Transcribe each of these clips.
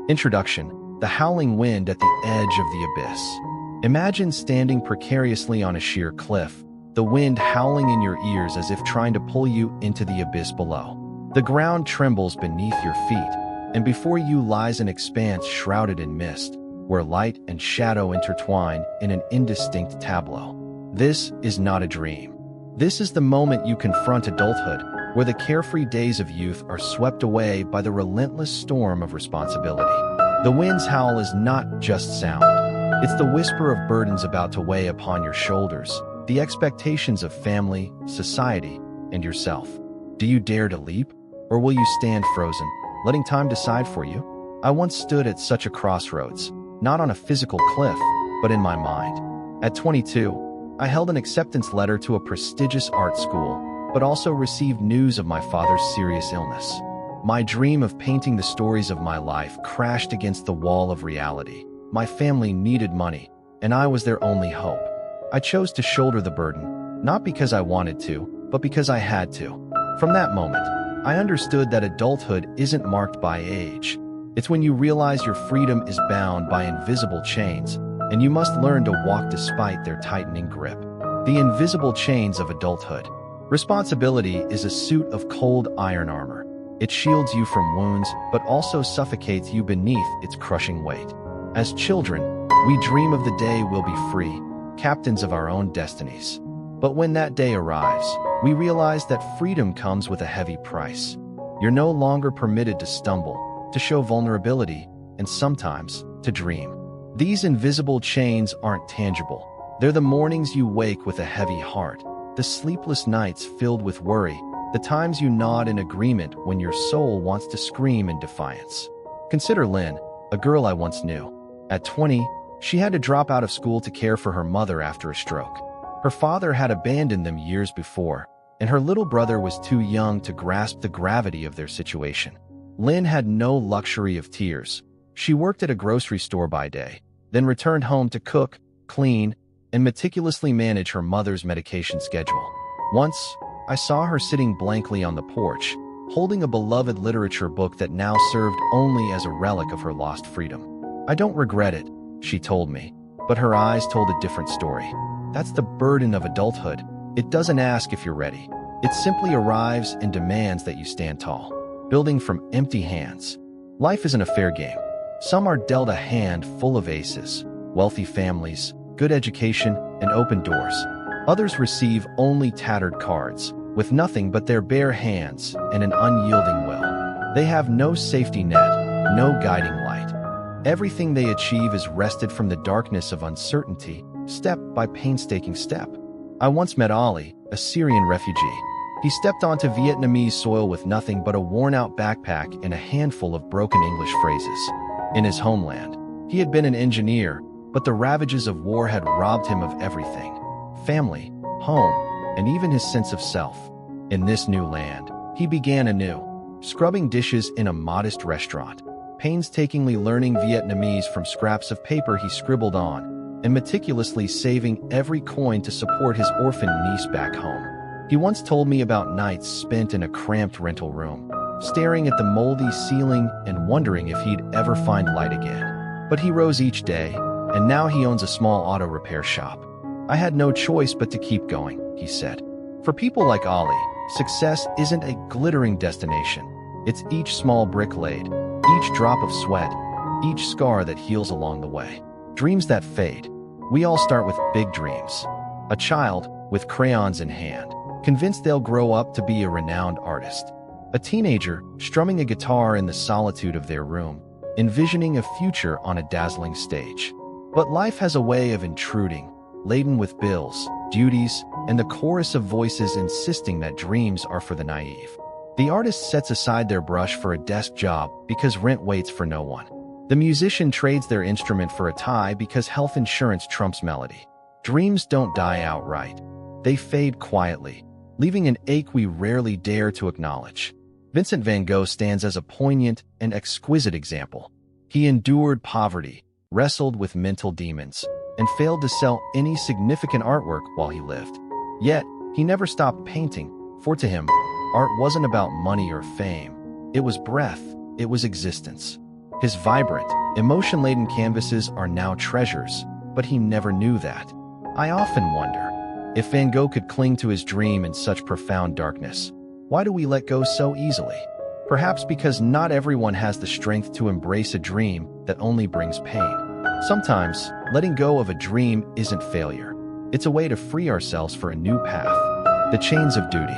Introduction: the howling wind at the edge of the abyss. Imagine standing precariously on a sheer cliff, the wind howling in your ears as if trying to pull you into the abyss below. The ground trembles beneath your feet, and before you lies an expanse shrouded in mist, where light and shadow intertwine in an indistinct tableau. This is not a dream. This is the moment you confront adulthood, where the carefree days of youth are swept away by the relentless storm of responsibility. The wind's howl is not just sound. It's the whisper of burdens about to weigh upon your shoulders, the expectations of family, society, and yourself. Do you dare to leap, or will you stand frozen, letting time decide for you? I once stood at such a crossroads, not on a physical cliff, but in my mind. At 22, I held an acceptance letter to a prestigious art school, but also received news of my father's serious illness. My dream of painting the stories of my life crashed against the wall of reality. My family needed money, and I was their only hope. I chose to shoulder the burden, not because I wanted to, but because I had to. From that moment, I understood that adulthood isn't marked by age. It's when you realize your freedom is bound by invisible chains, and you must learn to walk despite their tightening grip. The invisible chains of adulthood. Responsibility is a suit of cold iron armor. It shields you from wounds, but also suffocates you beneath its crushing weight. As children, we dream of the day we'll be free, captains of our own destinies. But when that day arrives, we realize that freedom comes with a heavy price. You're no longer permitted to stumble, to show vulnerability, and sometimes to dream. These invisible chains aren't tangible. They're the mornings you wake with a heavy heart, the sleepless nights filled with worry, the times you nod in agreement when your soul wants to scream in defiance. Consider Lynn, a girl I once knew. At 20, she had to drop out of school to care for her mother after a stroke. Her father had abandoned them years before, and her little brother was too young to grasp the gravity of their situation. Lynn had no luxury of tears. She worked at a grocery store by day, then returned home to cook, clean, and meticulously manage her mother's medication schedule. Once, I saw her sitting blankly on the porch, holding a beloved literature book that now served only as a relic of her lost freedom. "I don't regret it," she told me, but her eyes told a different story. That's the burden of adulthood. It doesn't ask if you're ready. It simply arrives and demands that you stand tall, building from empty hands. Life isn't a fair game. Some are dealt a hand full of aces, wealthy families, good education, and open doors. Others receive only tattered cards, with nothing but their bare hands and an unyielding will. They have no safety net, no guiding light. Everything they achieve is wrested from the darkness of uncertainty, step by painstaking step. I once met Ali, a Syrian refugee. He stepped onto Vietnamese soil with nothing but a worn-out backpack and a handful of broken English phrases. In his homeland, he had been an engineer, but the ravages of war had robbed him of everything: family, home, and even his sense of self. In this new land, he began anew, scrubbing dishes in a modest restaurant, painstakingly learning Vietnamese from scraps of paper he scribbled on, and meticulously saving every coin to support his orphan niece back home. He once told me about nights spent in a cramped rental room, staring at the moldy ceiling and wondering if he'd ever find light again. But he rose each day, and now he owns a small auto repair shop. "I had no choice but to keep going," he said. For people like Ali, success isn't a glittering destination. It's each small brick laid, each drop of sweat, each scar that heals along the way. Dreams that fade. We all start with big dreams. A child, with crayons in hand, convinced they'll grow up to be a renowned artist. A teenager, strumming a guitar in the solitude of their room, envisioning a future on a dazzling stage. But life has a way of intruding, laden with bills, duties, and the chorus of voices insisting that dreams are for the naive. The artist sets aside their brush for a desk job because rent waits for no one. The musician trades their instrument for a tie because health insurance trumps melody. Dreams don't die outright. They fade quietly, leaving an ache we rarely dare to acknowledge. Vincent van Gogh stands as a poignant and exquisite example. He endured poverty, wrestled with mental demons, and failed to sell any significant artwork while he lived. Yet, he never stopped painting, for to him, art wasn't about money or fame. It was breath, it was existence. His vibrant, emotion-laden canvases are now treasures, but he never knew that. I often wonder, if Van Gogh could cling to his dream in such profound darkness, why do we let go so easily? Perhaps because not everyone has the strength to embrace a dream that only brings pain. Sometimes, letting go of a dream isn't failure. It's a way to free ourselves for a new path. The chains of duty.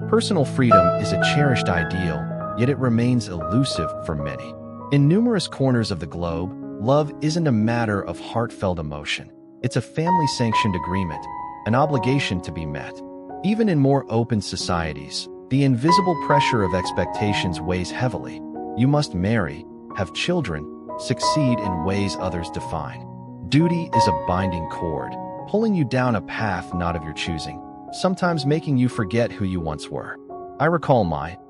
Personal freedom is a cherished ideal, yet it remains elusive for many. In numerous corners of the globe, love isn't a matter of heartfelt emotion. It's a family-sanctioned agreement, an obligation to be met. Even in more open societies, the invisible pressure of expectations weighs heavily. You must marry, have children, succeed in ways others define. Duty is a binding cord, pulling you down a path not of your choosing, sometimes making you forget who you once were. I recall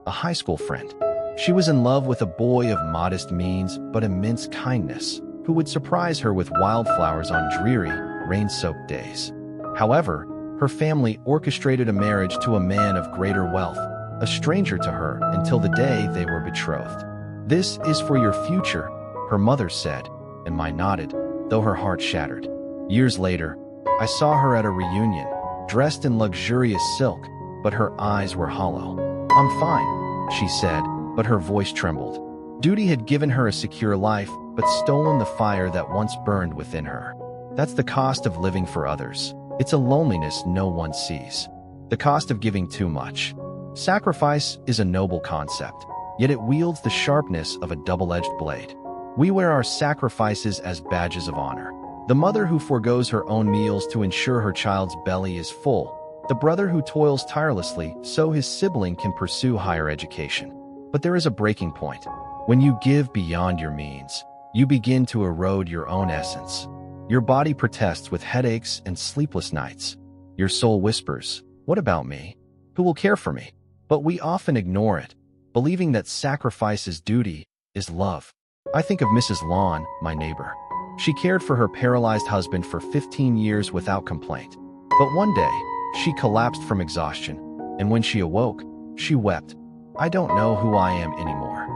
a high school friend. She was in love with a boy of modest means but immense kindness, who would surprise her with wildflowers on dreary, rain-soaked days. However, her family orchestrated a marriage to a man of greater wealth, a stranger to her until the day they were betrothed. "This is for your future," her mother said, and I nodded, though her heart shattered. Years later, I saw her at a reunion, dressed in luxurious silk, but her eyes were hollow. "I'm fine," she said, but her voice trembled. Duty had given her a secure life, but stolen the fire that once burned within her. That's the cost of living for others. It's a loneliness no one sees. The cost of giving too much. Sacrifice is a noble concept, yet it wields the sharpness of a double-edged blade. We wear our sacrifices as badges of honor. The mother who forgoes her own meals to ensure her child's belly is full. The brother who toils tirelessly so his sibling can pursue higher education. But there is a breaking point. When you give beyond your means, you begin to erode your own essence. Your body protests with headaches and sleepless nights. Your soul whispers, "What about me? Who will care for me?" But we often ignore it, believing that sacrifice is duty, is love. I think of Mrs. Lawn, my neighbor. She cared for her paralyzed husband for 15 years without complaint. But one day, she collapsed from exhaustion, and when she awoke, she wept. "I don't know who I am anymore."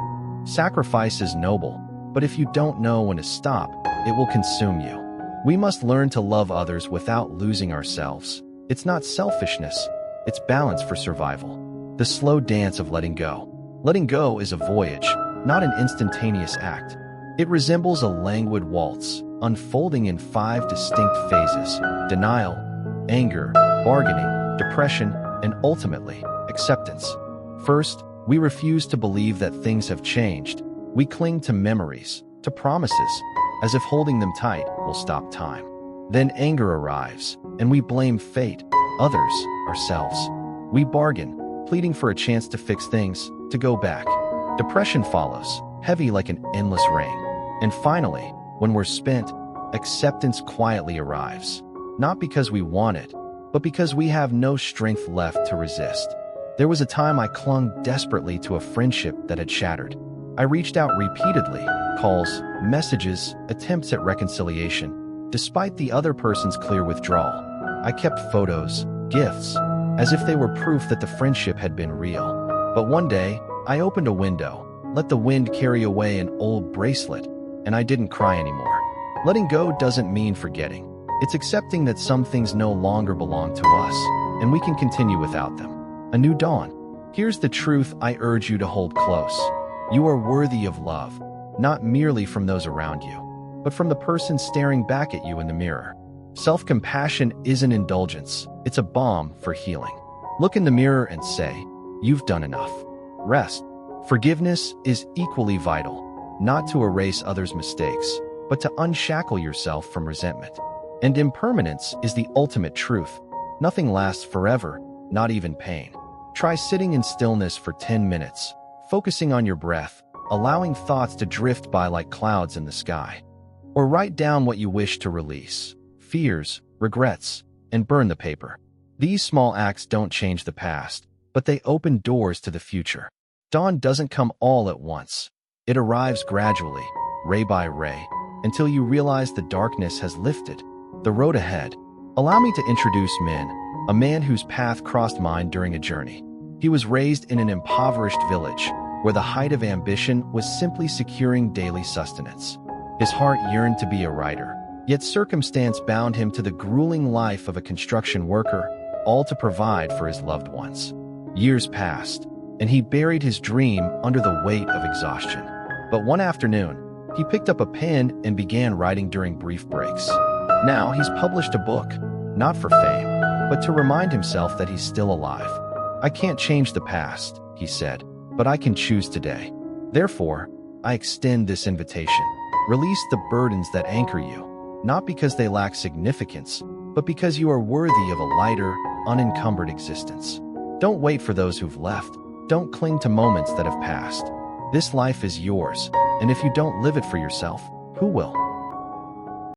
Sacrifice is noble, but if you don't know when to stop, it will consume you. We must learn to love others without losing ourselves. It's not selfishness, it's balance for survival. The slow dance of letting go. Letting go is a voyage, not an instantaneous act. It resembles a languid waltz, unfolding in 5 distinct phases: denial, anger, bargaining, depression, and ultimately, acceptance. First, we refuse to believe that things have changed. We cling to memories, to promises, as if holding them tight will stop time. Then anger arrives, and we blame fate, others, ourselves. We bargain, pleading for a chance to fix things, to go back. Depression follows, heavy like an endless rain. And finally, when we're spent, acceptance quietly arrives. Not because we want it, but because we have no strength left to resist. There was a time I clung desperately to a friendship that had shattered. I reached out repeatedly, calls, messages, attempts at reconciliation. Despite the other person's clear withdrawal, I kept photos, gifts, as if they were proof that the friendship had been real. But one day, I opened a window, let the wind carry away an old bracelet, and I didn't cry anymore. Letting go doesn't mean forgetting. It's accepting that some things no longer belong to us, and we can continue without them. A new dawn. Here's the truth I urge you to hold close. You are worthy of love, not merely from those around you, but from the person staring back at you in the mirror. Self-compassion isn't indulgence, it's a balm for healing. Look in the mirror and say, "You've done enough." Rest. Forgiveness is equally vital, not to erase others' mistakes, but to unshackle yourself from resentment. And impermanence is the ultimate truth. Nothing lasts forever, not even pain. Try sitting in stillness for 10 minutes, focusing on your breath, allowing thoughts to drift by like clouds in the sky. Or write down what you wish to release, fears, regrets, and burn the paper. These small acts don't change the past, but they open doors to the future. Dawn doesn't come all at once. It arrives gradually, ray by ray, until you realize the darkness has lifted. The road ahead. Allow me to introduce Min, a man whose path crossed mine during a journey. He was raised in an impoverished village, where the height of ambition was simply securing daily sustenance. His heart yearned to be a writer, yet circumstance bound him to the grueling life of a construction worker, all to provide for his loved ones. Years passed, and he buried his dream under the weight of exhaustion. But one afternoon, he picked up a pen and began writing during brief breaks. Now he's published a book, not for fame, but to remind himself that he's still alive. "I can't change the past," he said, "but I can choose today. Therefore, I extend this invitation. Release the burdens that anchor you, not because they lack significance, but because you are worthy of a lighter, unencumbered existence. Don't wait for those who've left. Don't cling to moments that have passed. This life is yours, and if you don't live it for yourself, who will?"